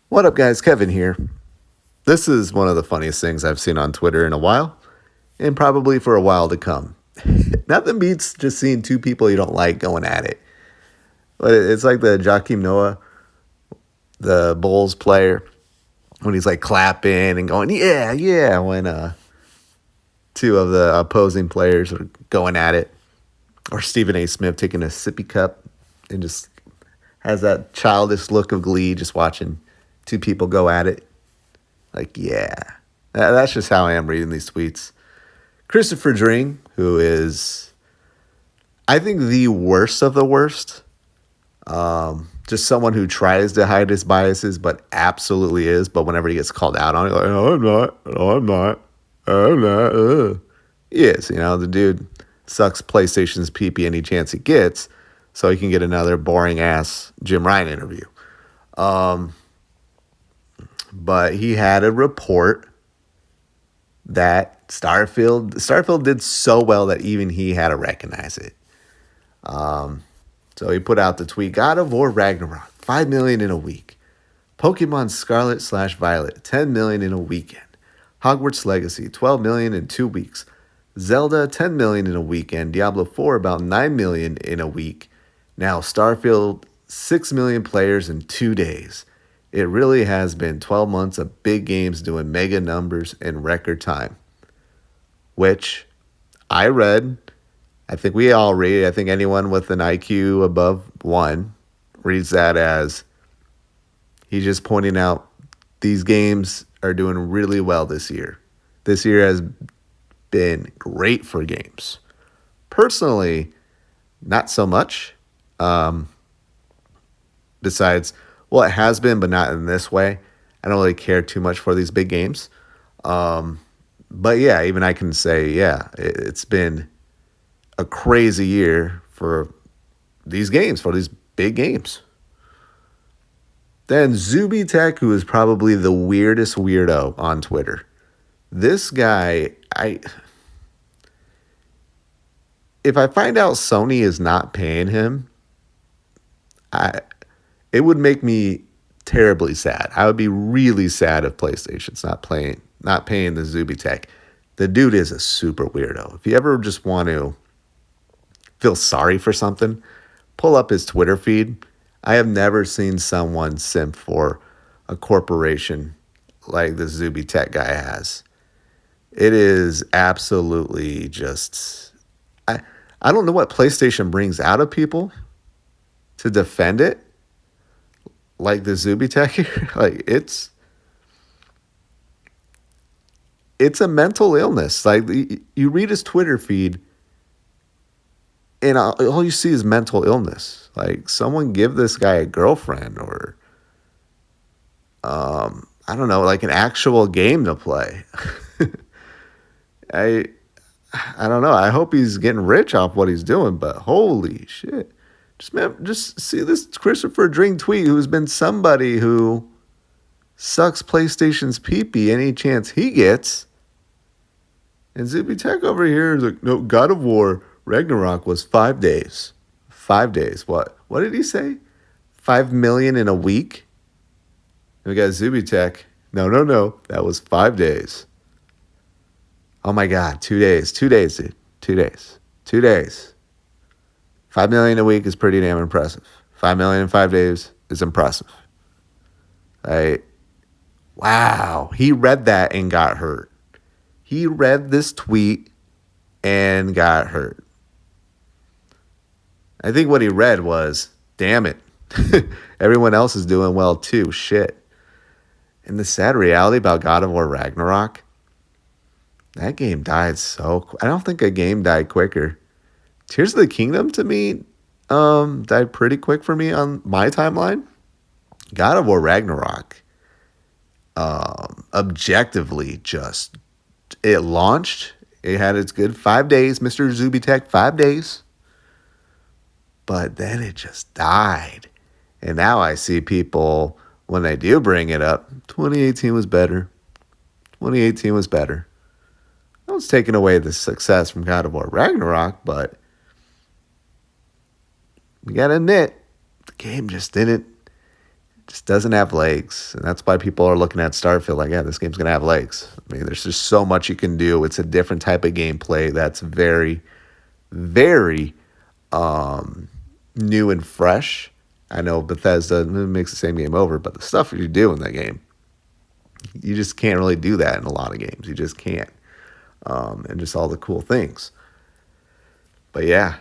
What up, guys? Kevin here. This is one of the funniest things I've seen on Twitter in a while, and probably for a while to come. Nothing beats just seeing two people you don't like going at it. But it's like the Joakim Noah, the Bulls player, when he's like clapping and going, yeah, yeah, when two of the opposing players are going at it. Or Stephen A. Smith taking a sippy cup and just has that childish look of glee just watching two people go at it. Like, yeah. That's just how I am reading these tweets. Christopher Dring, who is, I think, the worst of the worst. Just someone who tries to hide his biases, but absolutely is. But whenever he gets called out on it, like, no, I'm not. No, I'm not. I'm not. He is. The dude sucks PlayStation's PP any chance he gets so he can get another boring-ass Jim Ryan interview. But he had a report that Starfield did so well that even he had to recognize it. So he put out the tweet, God of War Ragnarok, 5 million in a week. Pokemon Scarlet/Violet, 10 million in a weekend. Hogwarts Legacy, 12 million in 2 weeks. Zelda, 10 million in a weekend. Diablo 4, about 9 million in a week. Now Starfield, 6 million players in 2 days. It really has been 12 months of big games doing mega numbers in record time. Which I read. I think we all read. I think anyone with an IQ above 1 reads that as he's just pointing out these games are doing really well this year. This year has been great for games. Personally, not so much. Besides, well, it has been, but not in this way. I don't really care too much for these big games. But yeah, even I can say, yeah, it's been a crazy year for these games, for these big games. Then Zuby Tech, who is probably the weirdest weirdo on Twitter. This guy, if I find out Sony is not paying him, it would make me terribly sad. I would be really sad if PlayStation's not paying the Zuby Tech. The dude is a super weirdo. If you ever just want to feel sorry for something, pull up his Twitter feed. I have never seen someone simp for a corporation like this Zuby Tech guy has. It is absolutely just... I don't know what PlayStation brings out of people to defend it. Like the Zuby Tech here. Like, it's a mental illness. Like, you read his Twitter feed, and all you see is mental illness. Like, someone give this guy a girlfriend or, I don't know, like an actual game to play. I don't know. I hope he's getting rich off what he's doing, but holy shit. Just see this Christopher Dring tweet, who's been somebody who sucks PlayStation's pee-pee any chance he gets. And Zuby Tech over here is like, no, God of War Ragnarok was 5 days. 5 days. What did he say? 5 million in a week? And we got Zuby Tech. No. That was 5 days. Oh my God, 2 days. 2 days, dude. 2 days. 2 days. 5 million a week is pretty damn impressive. 5 million in 5 days is impressive. Wow. He read that and got hurt. He read this tweet and got hurt. I think what he read was, damn it. Everyone else is doing well too. Shit. And the sad reality about God of War Ragnarok, that game died I don't think a game died quicker. Tears of the Kingdom, to me, died pretty quick for me on my timeline. God of War Ragnarok, objectively, it launched. It had its good 5 days, Mr. Zuby Tech, 5 days. But then it just died. And now I see people, when they do bring it up, 2018 was better. 2018 was better. I was taking away the success from God of War Ragnarok, but you gotta admit, the game just didn't just doesn't have legs. And that's why people are looking at Starfield like, yeah, this game's going to have legs. I mean, there's just so much you can do. It's a different type of gameplay that's very, very new and fresh. I know Bethesda makes the same game over, but the stuff you do in that game, you just can't really do that in a lot of games. You just can't. And just all the cool things. But yeah.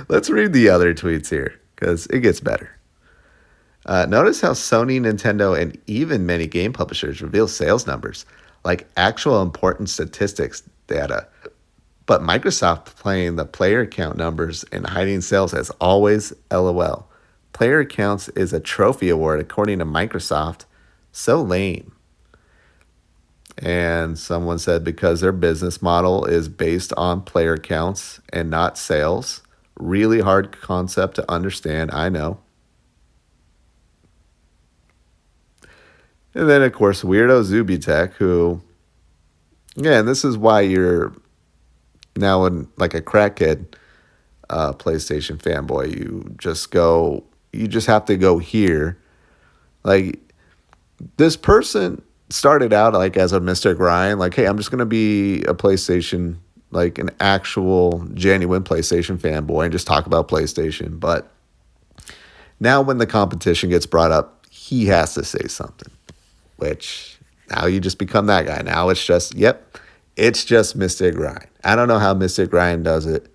Let's read the other tweets here because it gets better. Notice how Sony, Nintendo, and even many game publishers reveal sales numbers, like actual important statistics data. But Microsoft playing the player count numbers and hiding sales as always, LOL. Player counts is a trophy award according to Microsoft. So lame. And someone said because their business model is based on player counts and not sales. Really hard concept to understand, I know. And then, of course, Weirdo Zubitech, who, yeah, and this is why you're now like a crackhead PlayStation fanboy. You just have to go here. Like, this person started out like as a Mr. Grind, like, hey, I'm just going to be a PlayStation, like an actual genuine PlayStation fanboy and just talk about PlayStation. But now when the competition gets brought up, he has to say something, which now you just become that guy. Now it's just, yep, it's just Mr. Grind. I don't know how Mr. Grind does it.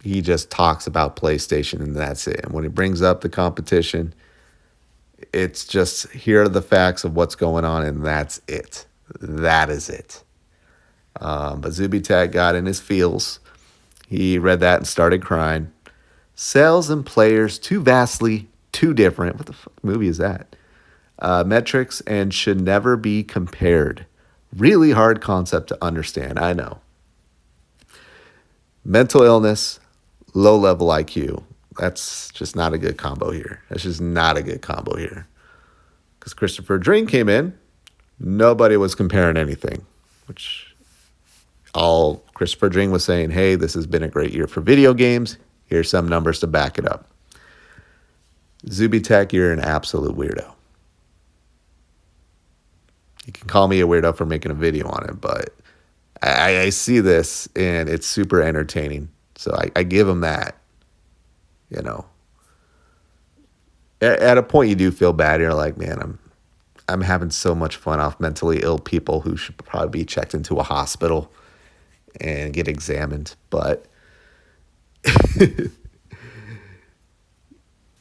He just talks about PlayStation and that's it. And when he brings up the competition, it's just, here are the facts of what's going on, and that's it. That is it. But Zubitag got in his feels. He read that and started crying. Sales and players too vastly, too different. What the fuck movie is that? Metrics and should never be compared. Really hard concept to understand, I know. Mental illness, low level IQ. That's just not a good combo here. That's just not a good combo here. Because Christopher Dream came in, nobody was comparing anything, which all Christopher Dream was saying, hey, this has been a great year for video games. Here's some numbers to back it up. Zubitech, you're an absolute weirdo. You can call me a weirdo for making a video on it, but I see this and it's super entertaining. So I give him that. You know, at a point you do feel bad. You're like, man, I'm having so much fun off mentally ill people who should probably be checked into a hospital and get examined. But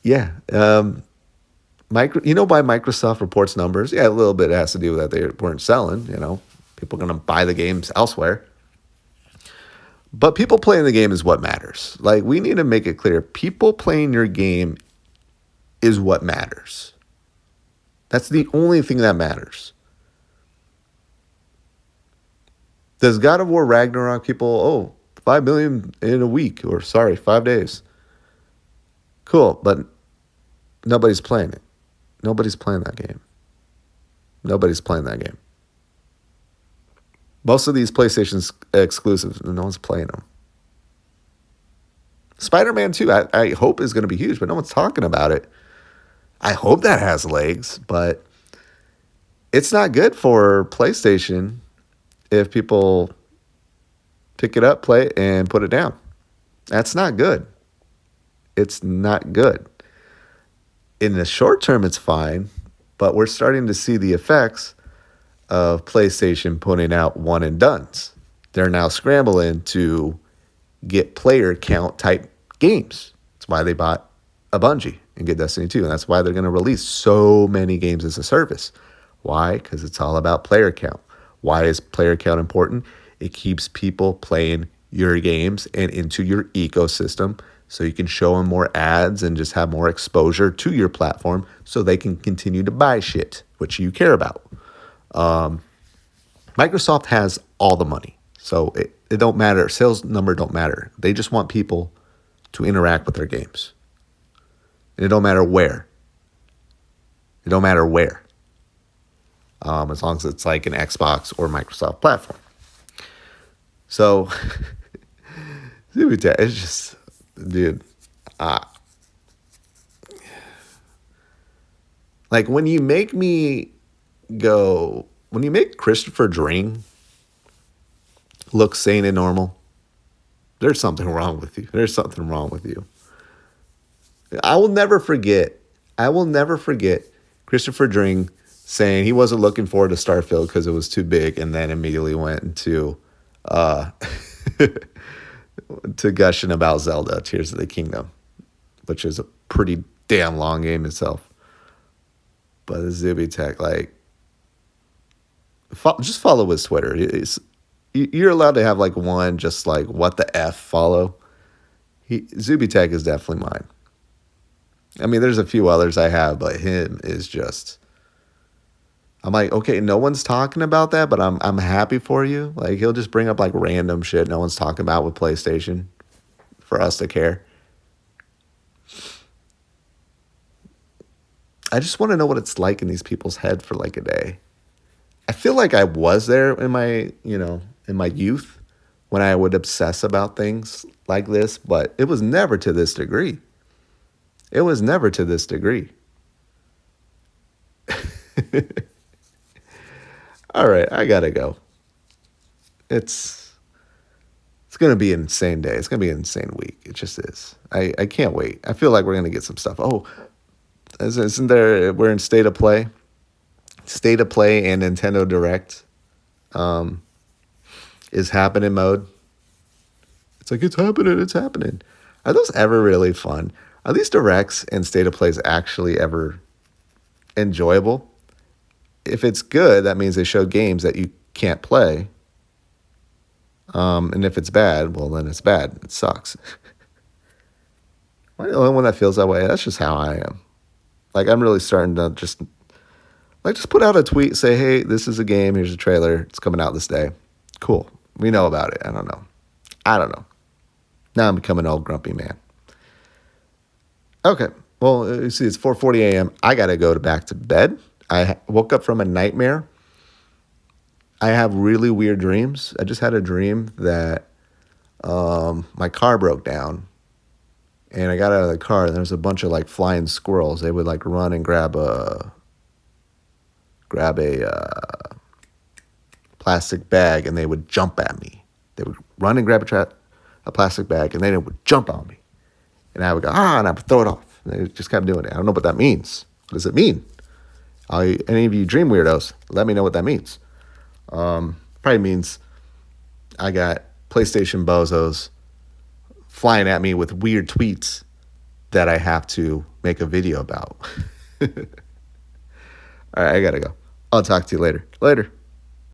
yeah, you know, why Microsoft reports numbers? Yeah, a little bit has to do with that they weren't selling. You know, people are going to buy the games elsewhere. But people playing the game is what matters. Like, we need to make it clear. People playing your game is what matters. That's the only thing that matters. Does God of War Ragnarok people, 5 million in a week, or 5 days? Cool, but nobody's playing it. Nobody's playing that game. Nobody's playing that game. Most of these PlayStation exclusives, no one's playing them. Spider-Man 2, I hope is going to be huge, but no one's talking about it. I hope that has legs, but it's not good for PlayStation if people pick it up, play it, and put it down. That's not good. It's not good. In the short term, it's fine, but we're starting to see the effects of PlayStation putting out one and dones. They're now scrambling to get player count type games. That's why they bought a Bungie and get Destiny 2. And that's why they're going to release so many games as a service. Why? Because it's all about player count. Why is player count important? It keeps people playing your games and into your ecosystem so you can show them more ads and just have more exposure to your platform so they can continue to buy shit, which you care about. Microsoft has all the money, so it don't matter. Sales number don't matter. They just want people to interact with their games. And it don't matter where. It don't matter where. As long as it's like an Xbox or Microsoft platform. So, it's just, dude, Like when you make Christopher Dring look sane and normal, there's something wrong with you. There's something wrong with you. I will never forget. I will never forget Christopher Dring saying he wasn't looking forward to Starfield because it was too big, and then immediately went into uh, to gushing about Zelda: Tears of the Kingdom, which is a pretty damn long game itself. But Zubitech, like, just follow his Twitter. You're allowed to have like one, just like what the f follow. Zubitech is definitely mine. I mean, there's a few others I have, but him is just. I'm like, okay, no one's talking about that, but I'm happy for you. Like he'll just bring up like random shit no one's talking about with PlayStation for us to care. I just want to know what it's like in these people's head for like a day. I feel like I was there in my youth when I would obsess about things like this, but it was never to this degree. It was never to this degree. All right, I gotta go. It's it's gonna be an insane day. It's gonna be an insane week. It just is. I can't wait. I feel like we're gonna get some stuff. Oh, isn't there? We're in State of Play and Nintendo Direct is happening mode. It's like, it's happening, it's happening. Are those ever really fun? Are these directs and State of Plays actually ever enjoyable? If it's good, that means they show games that you can't play. And if it's bad, well, then it's bad. It sucks. Am I the only one that feels that way? That's just how I am. Like, I'm really starting to just put out a tweet, say, hey, this is a game. Here's a trailer. It's coming out this day. Cool. We know about it. I don't know. Now I'm becoming an old grumpy man. Okay. Well, you see, it's 4:40 a.m. I got to go back to bed. I woke up from a nightmare. I have really weird dreams. I just had a dream that my car broke down. And I got out of the car, and there was a bunch of like flying squirrels. They would like run and grab a plastic bag, and they would jump at me. They would run and grab a plastic bag, and then it would jump on me. And I would go, and I would throw it off. And they just kept doing it. I don't know what that means. What does it mean? Any of you dream weirdos, let me know what that means. Probably means I got PlayStation bozos flying at me with weird tweets that I have to make a video about. All right, I gotta go. I'll talk to you later. Later.